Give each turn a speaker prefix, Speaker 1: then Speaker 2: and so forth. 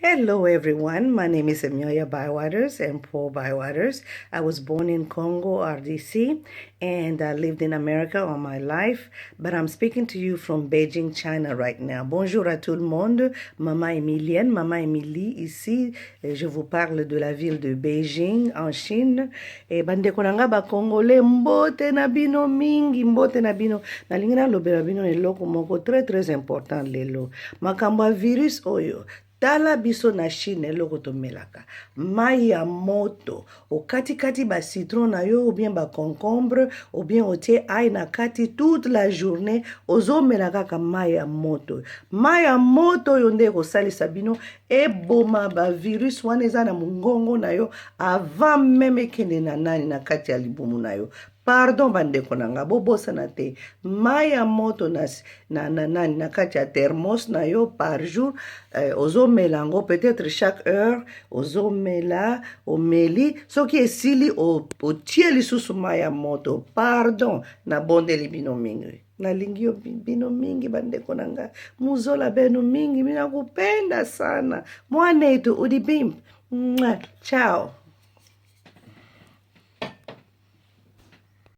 Speaker 1: Hello everyone, my name is Emilia Bywaters and Paul Bywaters. I was born in Congo, RDC, and I lived in America all my life, but I'm speaking to you from Beijing, China right now. Bonjour à tout le monde, Maman Emilienne, Maman Emilie ici. Je vous parle de la ville de Beijing en Chine. Et bandeko nanga ba Congolais, mbote na bino mingi, mbote na bino. Nalingi nalobela bino eloko moko très important lelo. Makambo ya virus oyo. Tala biso na Chine eloko tomelaka mai ya moto okati ba citron na yo ou bien ba concombre ou bien otie ai na kati toute la journée ozomela kaka mai ya moto oyo nde kosalisa bino eboma ba virus wana eza na mongongo na yo avant meme ekende na nani na kati ya libumu na yo. Pardon bandeko nanga bobosana te mai ya moto na kati ya thermos na yo par jour ozomela yango peut-être chaque heure ozomela omeli soki esili otie lisusu mai ya moto. Pardon nabondeli bino mingi nalingi yo bino mingi bandeko nanga muzola beno mingi mina kupenda sana mwanetu udibimp. Ciao.